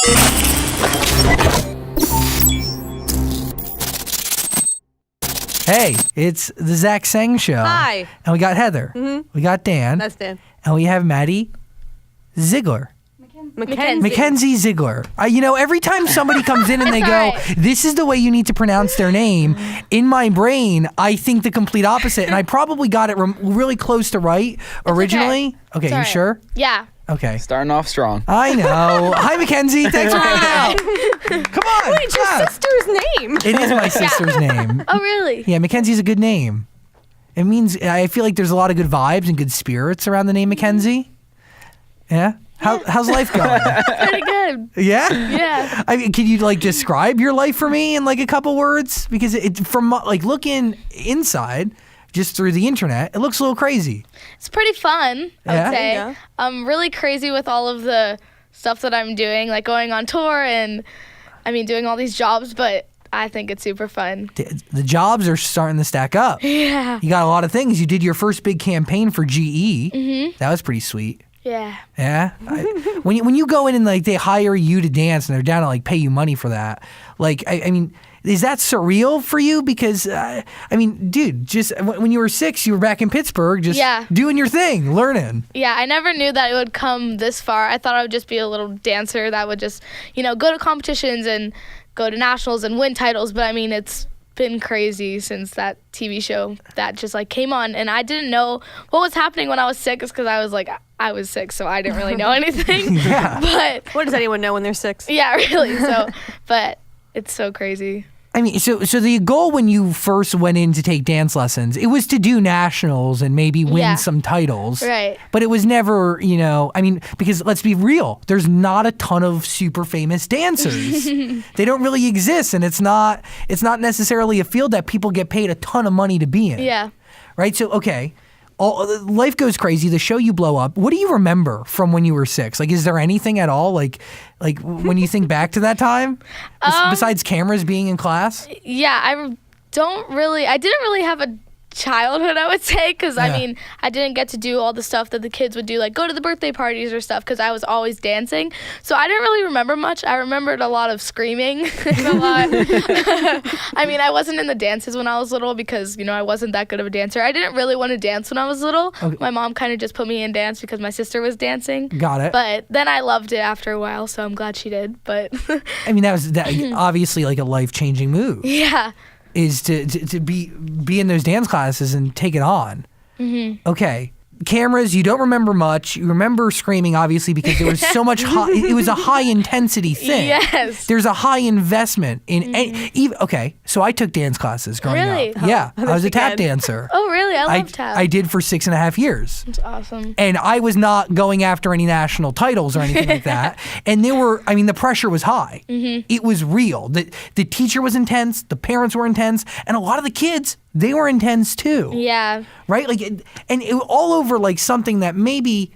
Hey, it's the Zach Sang Show. Hi. And we got Heather. Mm-hmm. We got Dan. That's Dan. And we have Maddie Ziegler. Mackenzie Ziegler. Every time somebody comes in and they go, this is the way you need to pronounce their name, in my brain, I think the complete opposite. And I probably got it really close to right originally. Okay, you sure? Yeah. Okay. Starting off strong. I know. Hi, Mackenzie. Thanks for coming out. Come on. Wait, it's your sister's name. It is my sister's name. Oh, really? Yeah, Mackenzie's a good name. It means, I feel like there's a lot of good vibes and good spirits around the name Mackenzie. Yeah? How's life going? Pretty good. Yeah? Yeah. I mean, can you describe your life for me in a couple words? Because from looking inside, just through the internet, it looks a little crazy. It's pretty fun, I would say. Yeah. I'm really crazy with all of the stuff that I'm doing, like going on tour and, doing all these jobs, but I think it's super fun. The jobs are starting to stack up. Yeah. You got a lot of things. You did your first big campaign for GE. Mm-hmm. That was pretty sweet. Yeah. Yeah. When you go in and they hire you to dance and they're down to pay you money for that, is that surreal for you? Because dude, just when you were 6, you were back in Pittsburgh, just doing your thing, learning. Yeah, I never knew that it would come this far. I thought I would just be a little dancer that would just, go to competitions and go to nationals and win titles. But it's been crazy since that TV show that just came on, and I didn't know what was happening when I was 6 because I was 6, so I didn't really know anything. Yeah. But what does anyone know when they're 6? Yeah, really. So, but it's so crazy. So the goal when you first went in to take dance lessons, it was to do nationals and maybe win some titles. Right. But it was never, because let's be real, there's not a ton of super famous dancers. They don't really exist, and it's not necessarily a field that people get paid a ton of money to be in. Yeah. Right? So, okay. Life goes crazy. The show you blow up. What do you remember from when you were 6? Is there anything at all like when you think back to that time besides cameras being in class? Yeah, I didn't really have a childhood, I would say, because I didn't get to do all the stuff that the kids would do, like go to the birthday parties or stuff, because I was always dancing. So I didn't really remember much. I remembered a lot of screaming a lot. I wasn't in the dances when I was little because I wasn't that good of a dancer. I didn't really want to dance when I was little. Okay. My mom kind of just put me in dance because my sister was dancing. Got it. But then I loved it after a while, so I'm glad she did. But that was obviously a life-changing move. Yeah. Is to be in those dance classes and take it on. Mm-hmm. Okay. Cameras, you don't remember much. You remember screaming, obviously, because there was so much it was a high-intensity thing. Yes. There's a high investment in okay, so I took dance classes growing up. Yeah, I was a tap dancer. Oh, really? I love tap. I did for 6.5 years. That's awesome. And I was not going after any national titles or anything like that. And the pressure was high. Mm-hmm. It was real. The teacher was intense, the parents were intense, and a lot of the kids, they were intense too. Yeah. Right? All over something that maybe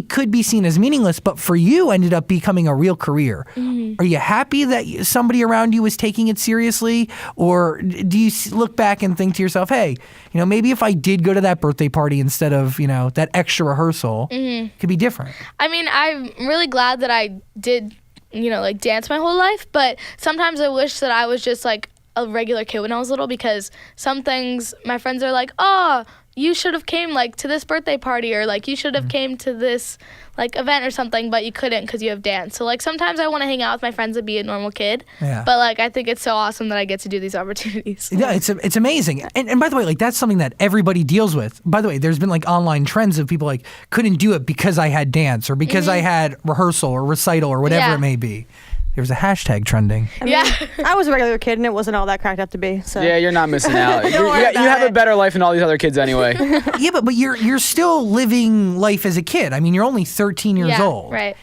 could be seen as meaningless, but for you ended up becoming a real career. Mm-hmm. Are you happy that somebody around you was taking it seriously? Or do you look back and think to yourself, hey, maybe if I did go to that birthday party instead of, that extra rehearsal, it could be different? I'm really glad that I did, dance my whole life, but sometimes I wish that I was just a regular kid when I was little, because some things my friends are like, oh, you should have came to this birthday party, or you should have came to this event or something, but you couldn't because you have dance. So sometimes I want to hang out with my friends and be a normal kid. Yeah. But I think it's so awesome that I get to do these opportunities. Yeah, it's amazing. And by the way, that's something that everybody deals with. By the way, there's been online trends of people couldn't do it because I had dance or because I had rehearsal or recital or whatever it may be. There was a hashtag trending. I was a regular kid, and it wasn't all that cracked up to be. So. Yeah, you're not missing out. You have a better life than all these other kids anyway. Yeah, but you're still living life as a kid. You're only 13 years old. Right.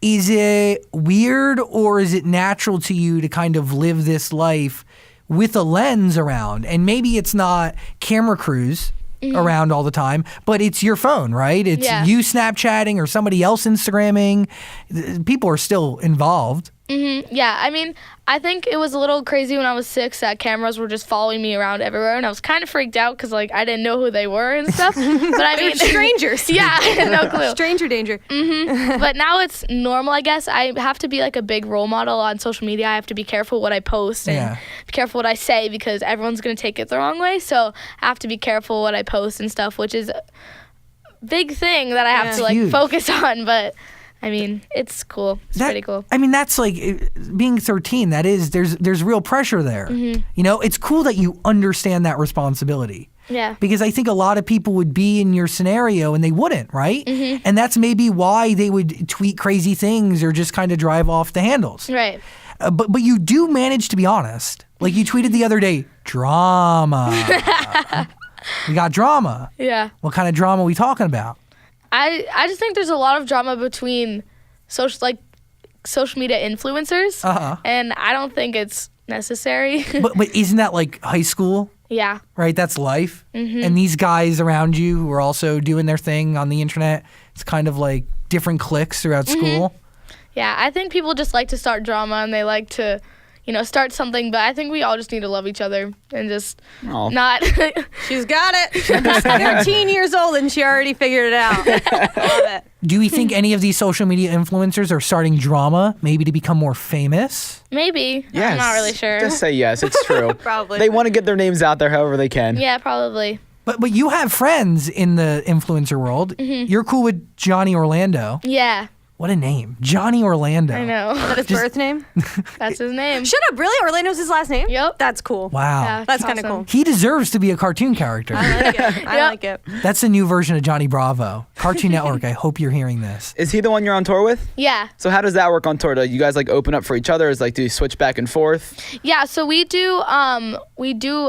Is it weird, or is it natural to you to kind of live this life with a lens around? And maybe it's not camera crews around all the time, but it's your phone, right? It's you Snapchatting or somebody else Instagramming. People are still involved. Yeah, I mean, I think it was a little crazy when I was 6 that cameras were just following me around everywhere, and I was kind of freaked out because, like, I didn't know who they were and stuff. But I mean, strangers. Yeah, I had no clue. Stranger danger. But now it's normal, I guess. I have to be, like, a big role model on social media. I have to be careful what I post and be careful what I say because everyone's going to take it the wrong way. So I have to be careful what I post and stuff, which is a big thing that I have to, like, huge. focus on. But I mean, it's cool. It's pretty cool. I mean, that's like being 13. That is, there's real pressure there. You know, it's cool that you understand that responsibility. Yeah. Because I think a lot of people would be in your scenario and they wouldn't, right? And that's maybe why they would tweet crazy things or just kind of drive off the handles. Right. But you do manage to be honest. Like you tweeted the other day, drama. We got drama. Yeah. What kind of drama are we talking about? I just think there's a lot of drama between social media influencers, and I don't think it's necessary. But isn't that like high school? Yeah. Right, that's life. And these guys around you who are also doing their thing on the internet, it's kind of like different cliques throughout school. Yeah, I think people just like to start drama and they like to, start something, but I think we all just need to love each other and just not. She's got it. She's 13 years old and she already figured it out. Love it. Do we think any of these social media influencers are starting drama, maybe to become more famous? Maybe. Yes. I'm not really sure. Just say yes. It's true. Probably. They want to get their names out there however they can. Yeah, probably. But you have friends in the influencer world. You're cool with Johnny Orlando. Yeah, What a name. Johnny Orlando. I know. Is that his birth name? That's his name. Shut up, really? Orlando's his last name? Yep. That's cool. Wow. Yeah, That's it's kind of awesome. cool. He deserves to be a cartoon character. I like it. I Yep. like it. That's a new version of Johnny Bravo. Cartoon Network, I hope you're hearing this. Is he the one you're on tour with? Yeah. So how does that work on tour? Do you guys like open up for each other? Is like do you switch back and forth? Yeah, so we do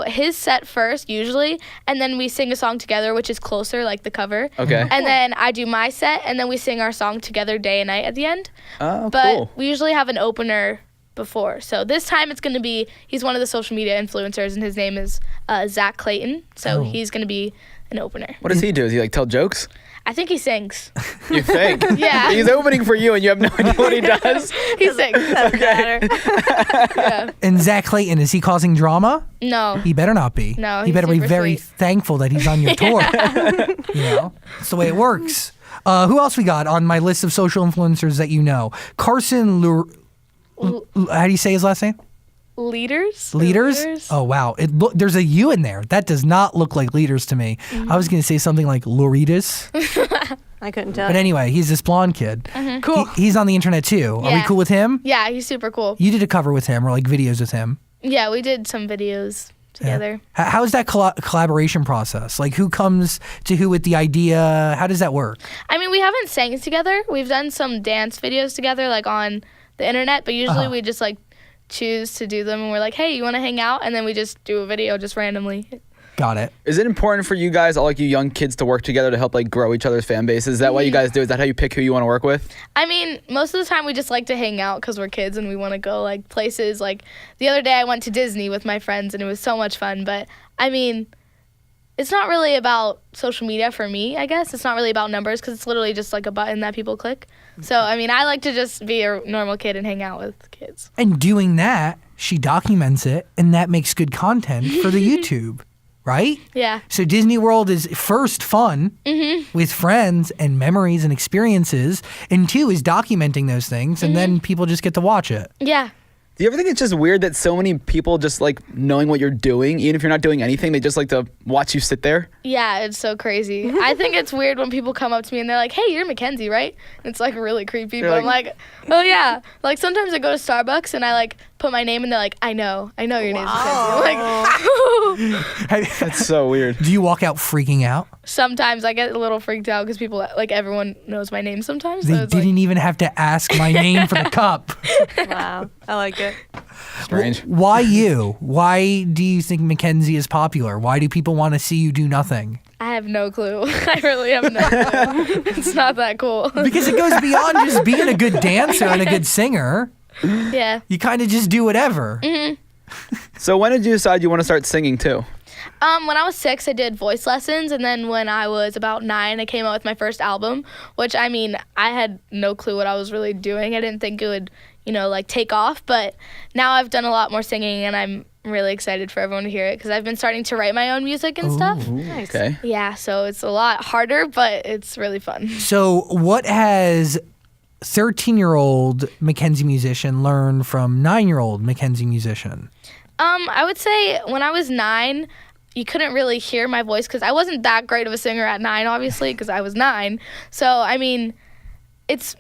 his set first usually, and then we sing a song together, which is Closer, like the cover. Okay. And then I do my set, and then we sing our song together day and night at the end. Oh, But cool. we usually have an opener before. So this time it's going to be, he's one of the social media influencers, and his name is Zach Clayton. So he's going to be an opener. What does he do? Does he like tell jokes? I think he sings. You think? Yeah. He's opening for you and you have no idea what he does? He sings. Doesn't matter. Yeah. And Zach Clayton, is he causing drama? No. He better not be. No, He he's better be super very sweet. thankful that he's on your tour. You know? That's the way it works. Who else we got on my list of social influencers that you know? Carson how do you say his last name? Leaders? Leaders? Oh, wow. There's a U in there. That does not look like leaders to me. I was going to say something like Loritas. I couldn't tell. But anyway, he's this blonde kid. Cool. He's on the internet too. Are we Yeah. cool with him? Yeah, he's super cool. You did a cover with him or like videos with him. Yeah, we did some videos together. How is that collaboration process? Like who comes to who with the idea? How does that work? I mean, we haven't sang together. We've done some dance videos together, like on the internet, but usually we just like choose to do them and we're like, hey, you want to hang out? And then we just do a video just randomly. Got it. Is it important for you guys, all like you young kids, to work together to help like grow each other's fan bases? Is that what you guys do? Is that how you pick who you want to work with? I mean, most of the time we just like to hang out because we're kids and we want to go like places. Like the other day I went to Disney with my friends and it was so much fun. But I mean, it's not really about social media for me, I guess. It's not really about numbers because it's literally just like a button that people click. So, I mean, I like to just be a normal kid and hang out with kids. And doing that, she documents it and that makes good content for the YouTube, right? Yeah. So Disney World is first fun with friends and memories and experiences, and two is documenting those things, and then people just get to watch it. Yeah. Do you ever think it's just weird that so many people just like knowing what you're doing, even if you're not doing anything, they just like to watch you sit there? Yeah, it's so crazy. I think it's weird when people come up to me and they're like, hey, you're Mackenzie, right? And it's like really creepy, but I'm like, oh yeah. Like sometimes I go to Starbucks and I like put my name and they're like, I know your name's Mackenzie. I'm like, That's so weird. Do you walk out freaking out? sometimes I get a little freaked out because people, like everyone knows my name sometimes. So They it's like, didn't even have to ask my name for the cup. Wow. I like it. Strange. Why you? Why do you think Mackenzie is popular? Why do people want to see you do nothing? I have no clue. I really have no clue. It's not that cool. Because it goes beyond just being a good dancer and a good singer. Yeah. You kind of just do whatever. So when did you decide you want to start singing too? When I was 6, I did voice lessons, and then when I was about 9, I came out with my first album, which, I mean, I had no clue what I was really doing. I didn't think it would, like take off. But now I've done a lot more singing, and I'm really excited for everyone to hear it because I've been starting to write my own music and stuff. Nice. Okay. Yeah, so it's a lot harder, but it's really fun. So what has 13-year-old Mackenzie musician learned from 9-year-old Mackenzie musician? I would say when I was 9, you couldn't really hear my voice because I wasn't that great of a singer at 9, obviously, because I was 9. So, I mean,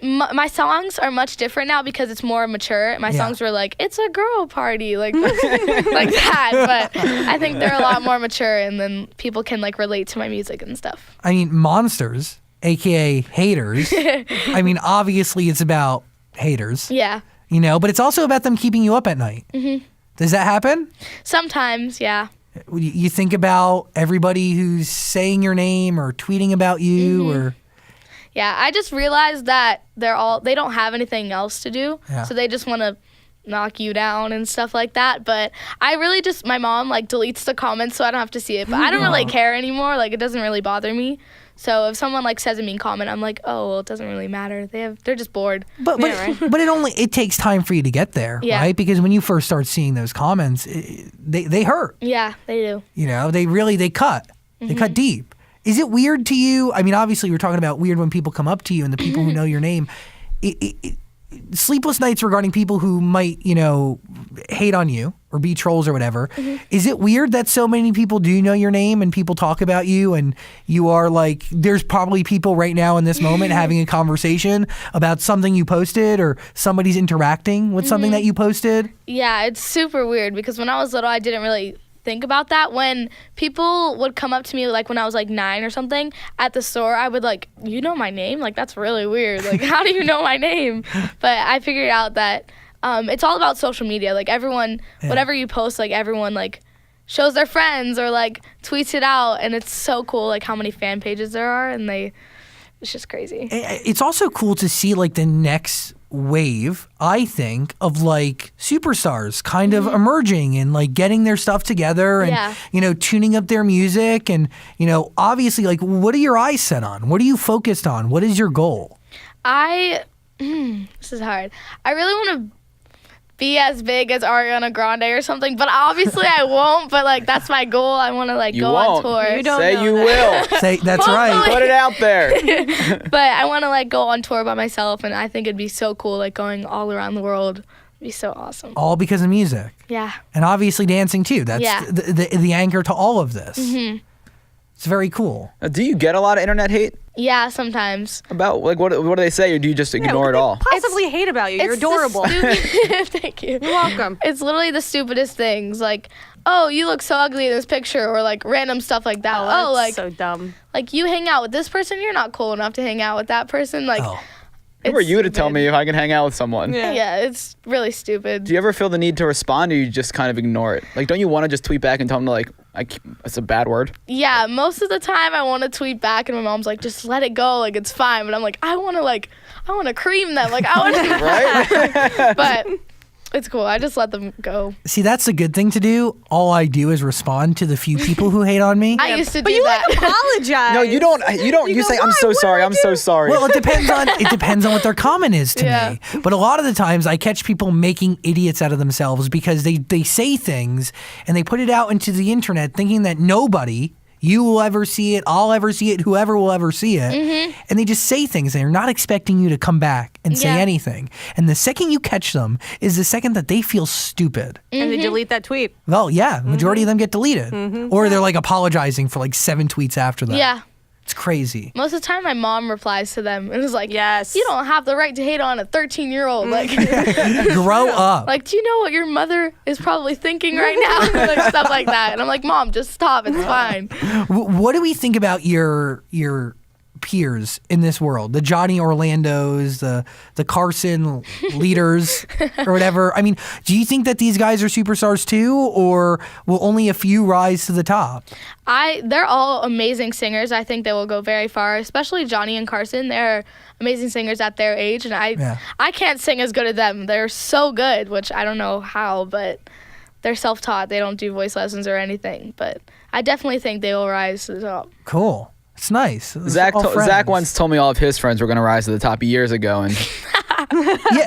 my songs are much different now because it's more mature. My songs were like, it's a girl party, like like that. But I think they're a lot more mature, and then people can like relate to my music and stuff. I mean, Monsters, aka Haters. I mean, obviously it's about haters, Yeah. but it's also about them keeping you up at night. Mm-hmm. Does that happen? Sometimes, yeah. You think about everybody who's saying your name or tweeting about you or... Yeah, I just realized that they don't have anything else to do, so they just want to knock you down and stuff like that. But I really my mom like deletes the comments so I don't have to see it. But I don't really care anymore. Like it doesn't really bother me. So if someone like says a mean comment, I'm like, oh, well, it doesn't really matter. They're just bored. But it takes time for you to get there, right? Because when you first start seeing those comments, they hurt. Yeah, they do. They cut. They cut deep. Is it weird to you? I mean, obviously, we're talking about weird when people come up to you and the people who know your name. Sleepless nights regarding people who might, hate on you or be trolls or whatever. Is it weird that so many people do know your name and people talk about you and you are like, there's probably people right now in this moment having a conversation about something you posted or somebody's interacting with something that you posted? Yeah, it's super weird because when I was little, I didn't really think about that. When people would come up to me like when I was like 9 or something at the store, I would like, you know my name? Like that's really weird. Like how do you know my name? But I figured out that it's all about social media. Like everyone, whatever you post, like everyone like shows their friends or like tweets it out, and it's so cool like how many fan pages there are, and it's just crazy. It's also cool to see like the next wave, I think, of like superstars kind of emerging and like getting their stuff together and tuning up their music and obviously like what are your eyes set on? What are you focused on? What is your goal? This is hard. I really want to be as big as Ariana Grande or something, but obviously I won't. But like that's my goal. I want to like go on tour. You don't say know you that. will. Say that's right. Put it out there. But I want to like go on tour by myself, and I think it'd be so cool, like going all around the world. It'd be so awesome. All because of music. Yeah. And obviously dancing too. That's the anchor to all of this. It's very cool. Do you get a lot of internet hate? Yeah, sometimes. About like what do they say, or do you just ignore it all? Possibly hate about you. You're adorable. Thank you. You're welcome. It's literally the stupidest things, like, oh, you look so ugly in this picture, or like random stuff like that. That's like so dumb. Like you hang out with this person, you're not cool enough to hang out with that person. Like, Who are you to tell me if I can hang out with someone? Yeah, it's really stupid. Do you ever feel the need to respond, or you just kind of ignore it? Like, don't you want to just tweet back and tell them like, that's a bad word? Yeah, most of the time I want to tweet back, and my mom's like, just let it go, like it's fine. But I'm like, I want to cream them, like I want to. Right? But it's cool. I just let them go. See, that's the good thing to do. All I do is respond to the few people who hate on me. I used to do But you that. like apologize. No, you don't. You say, I'm so sorry. I'm so sorry. Well, it depends on what their comment is to me. But a lot of the times I catch people making idiots out of themselves because they say things and they put it out into the internet thinking that nobody, you will ever see it, I'll ever see it, whoever will ever see it. And they just say things and they're not expecting you to come back and say anything. And the second you catch them is the second that they feel stupid. And they delete that tweet. Well, yeah, majority of them get deleted. Or they're like apologizing for like 7 tweets after that. Yeah. It's crazy. Most of the time, my mom replies to them and is like, Yes. you don't have the right to hate on a 13-year-old. Like, Grow up. like, do you know what your mother is probably thinking right now? Like, stuff like that. And I'm like, Mom, just stop. It's fine. What do we think about your peers in this world? The Johnny Orlandos, the Carson leaders or whatever. I mean, do you think that these guys are superstars too, or will only a few rise to the top? They're all amazing singers. I think they will go very far, especially Johnny and Carson. They're amazing singers at their age, and I can't sing as good as them. They're so good, which I don't know how, but they're self-taught. They don't do voice lessons or anything, but I definitely think they will rise to the top. Cool. It's nice. Zach once told me all of his friends were going to rise to the top years ago, and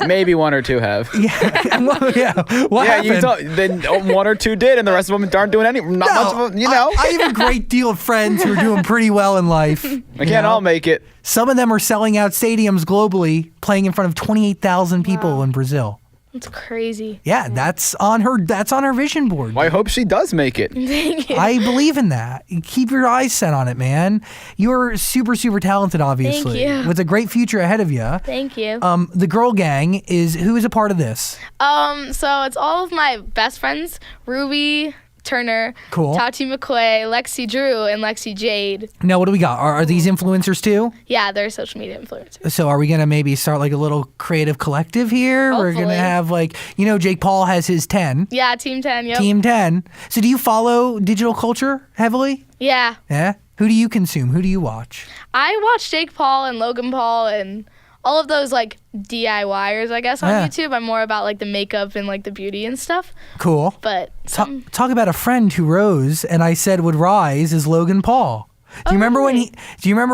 Maybe one or two have. Yeah. What Yeah, you happened? don't. Then one or two did, and the rest of them aren't doing any. Not much of them, you know. I have a great deal of friends who are doing pretty well in life. They can't all make it. Some of them are selling out stadiums globally, playing in front of 28,000 people in Brazil. It's crazy. Yeah, that's on her vision board. Well, I hope she does make it. Thank you. I believe in that. Keep your eyes set on it, man. You're super, super talented, obviously. Thank you. With a great future ahead of you. Thank you. The girl gang who is a part of this? So it's all of my best friends, Ruby Turner, Cool. Tati McQuay, Lexi Drew, and Lexi Jade. Now, what do we got? Are these influencers too? Yeah, they're social media influencers. So are we going to maybe start like a little creative collective here? We're going to Hopefully. have like, Jake Paul has his 10. Yeah, Team 10, yep. Team 10. So do you follow digital culture heavily? Yeah. Yeah. Who do you consume? Who do you watch? I watch Jake Paul and Logan Paul and all of those like DIYers, I guess, on Yeah. YouTube. I'm more about like the makeup and like the beauty and stuff. Cool. But Talk about a friend who rose and I said would rise is Logan Paul. Do you remember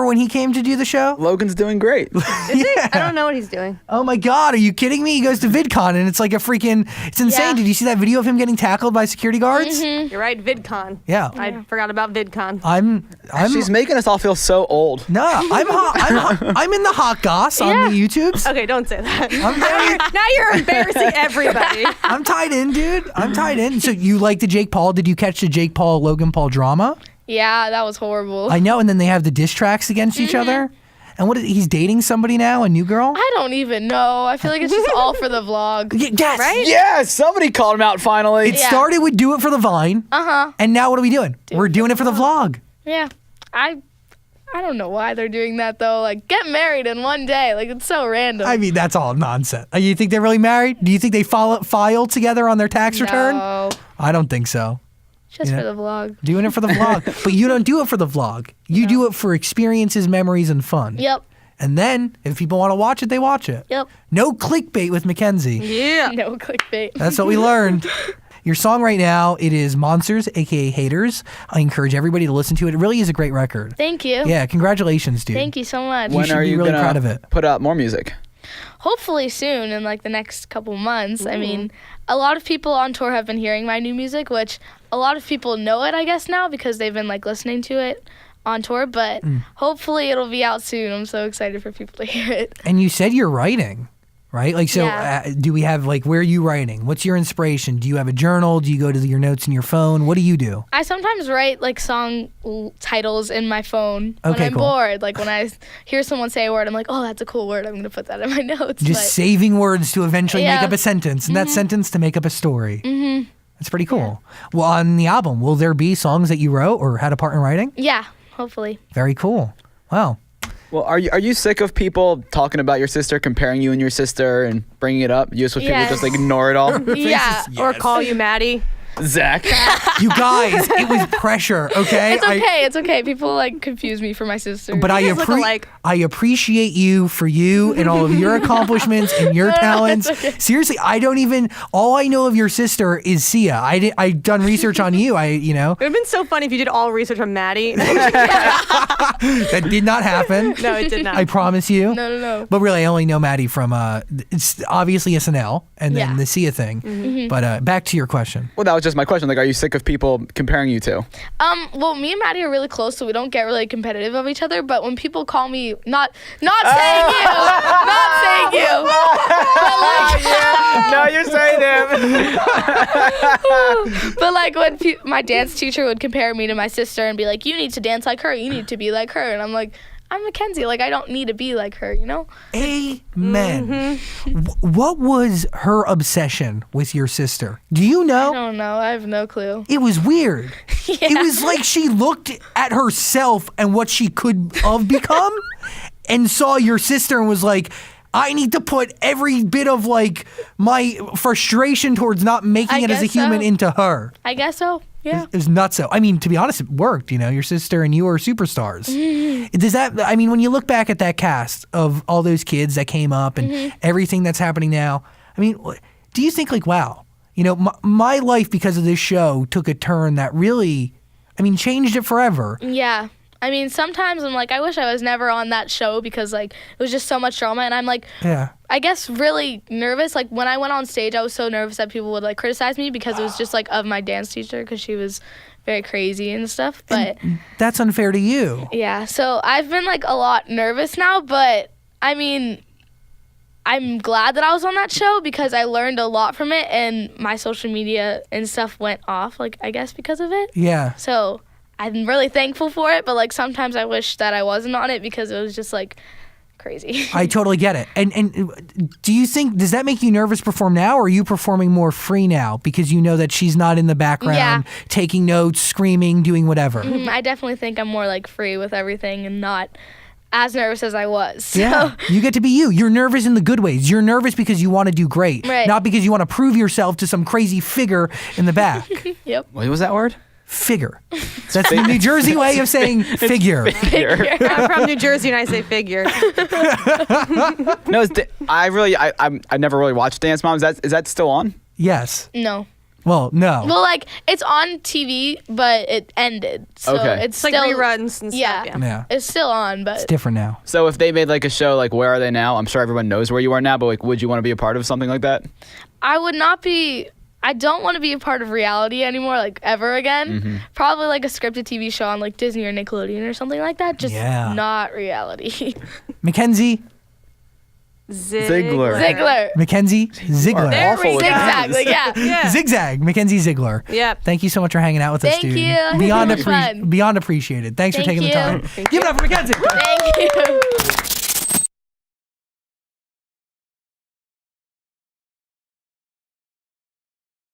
when he came to do the show? Logan's doing great. I don't know what he's doing. Oh my God, are you kidding me? He goes to VidCon and it's like it's insane. Yeah. Did you see that video of him getting tackled by security guards? You're right, VidCon. Yeah. I forgot about VidCon. I'm She's making us all feel so old. no, I'm hot. I'm in the hot goss on the YouTubes. Okay, don't say that. I'm Now you're embarrassing everybody. I'm tied in, dude. I'm tied in. So you like the Jake Paul? Did you catch the Jake Paul Logan Paul drama? yeah, that was horrible. I know. And then they have the diss tracks against each other. And he's dating somebody now, a new girl? I don't even know. I feel like it's just all for the vlog. Yes. Right? Yeah, somebody called him out finally. It started with Do It for the Vine. And now what are we doing? We're doing it for the vlog. Yeah. I don't know why they're doing that though. Like, get married in one day. Like, it's so random. I mean, that's all nonsense. You think they're really married? Do you think they filed together on their tax return? No, I don't think so. just for the vlog. Doing it for the vlog. But you don't do it for the vlog. You do it for experiences, memories, and fun. Yep. And then, if people want to watch it, they watch it. Yep. No clickbait with Mackenzie. Yeah. No clickbait. That's what we learned. Your song right now, it is Monsters, a.k.a. Haters. I encourage everybody to listen to it. It really is a great record. Thank you. Yeah, congratulations, dude. Thank you so much. You When should are be you really gonna proud of it. put out more music? Hopefully soon, in like the next couple months. I mean, a lot of people on tour have been hearing my new music, which a lot of people know it, I guess, now because they've been like listening to it on tour. But hopefully it'll be out soon. I'm so excited for people to hear it. And you said you're writing, right? Like, so Yeah. do we have, like, where are you writing? What's your inspiration? Do you have a journal? Do you go to your notes in your phone? What do you do? I sometimes write like song titles in my phone when Okay, I'm cool. bored. Like when I hear someone say a word, I'm like, oh, that's a cool word. I'm going to put that in my notes. Just But saving words to eventually make Yeah. up a sentence, and that sentence to make up a story. Mm-hmm. That's pretty cool. Well, on the album, will there be songs that you wrote or had a part in writing? yeah, hopefully. Very cool. Wow. Well, are you sick of people talking about your sister, comparing you and your sister, and bringing it up? You just wish people Yes. just like ignore it all. Yeah. Or call you Maddie. Zach. You guys, it was pressure, okay? It's okay. It's okay. People like confuse me for my sister. But I, guys look alike. I appreciate you for you and all of your accomplishments and your talents. it's okay. Seriously, all I know of your sister is Sia. I've done research on you. It would have been so funny if you did all research on Maddie. That did not happen. No, it did not. I promise you. No. But really, I only know Maddie from it's obviously SNL and then Yeah. the Sia thing. But back to your question. Well, that was just my question. Like, are you sick of people comparing you two? Well, me and Maddie are really close, so we don't get really competitive of each other. But when people call me, not saying you, not saying you, but like, No, you're saying him. but like when my dance teacher would compare me to my sister and be like, you need to dance like her, you need to be like her, and I'm like, I'm Mackenzie, like I don't need to be like her, you know? Amen. What was her obsession with your sister? Do you I know? don't know. I have no clue. It was weird. It was like she looked at herself and what she could have become and saw your sister and was like, I need to put every bit of like my frustration towards not making I it as a guess so. human into her. I guess so. Yeah. It was nuts. So, I mean, to be honest, it worked. You know, your sister and you are superstars. Does that? I mean, when you look back at that cast of all those kids that came up and everything that's happening now, I mean, do you think like, wow, you know, my life because of this show took a turn that really, I mean, changed it forever. Yeah. I mean, sometimes I'm like, I wish I was never on that show because like it was just so much drama, and I'm like, Yeah. I guess really nervous. Like when I went on stage, I was so nervous that people would like criticize me because it was just like of my dance teacher because she was very crazy and stuff. But That's unfair to you. yeah, so I've been like a lot nervous now, but I mean, I'm glad that I was on that show because I learned a lot from it, and my social media and stuff went off, like I guess because of it. Yeah. So I'm really thankful for it, but like sometimes I wish that I wasn't on it because it was just like crazy. I totally get it. And do you think, does that make you nervous perform now, or are you performing more free now because you know that she's not in the background taking notes, screaming, doing whatever? I definitely think I'm more like free with everything and not as nervous as I was. So. Yeah, you get to be you. You're nervous in the good ways. You're nervous because you want to do great, Right. not because you want to prove yourself to some crazy figure in the back. Yep. What was that word? Figure. That's the New Jersey way of saying figure. I'm from New Jersey and I say figure. No, I never really watched Dance Moms. Is that still on? Yes. No. Well, no. Well, like it's on TV, but it ended. So Okay. it's It's like still, reruns and stuff. Yeah. Yeah. It's still on, but It's different now. So if they made like a show like Where Are They Now? I'm sure everyone knows where you are now, but like would you want to be a part of something like that? I would not be. I don't want to be a part of reality anymore, like ever again. Probably like a scripted TV show on like Disney or Nickelodeon or something like that. Just Yeah. not reality. Mackenzie Ziegler. Ziegler. Mackenzie Ziegler. There Awful we with go. Zigzag. Like, yeah. Yeah. Zigzag. Mackenzie Ziegler. Yep. Thank you so much for hanging out with us, Thank dude. you. Beyond, It was fun. beyond appreciated. Thanks for Thank taking the you. time. Give it up for Mackenzie. Thank you.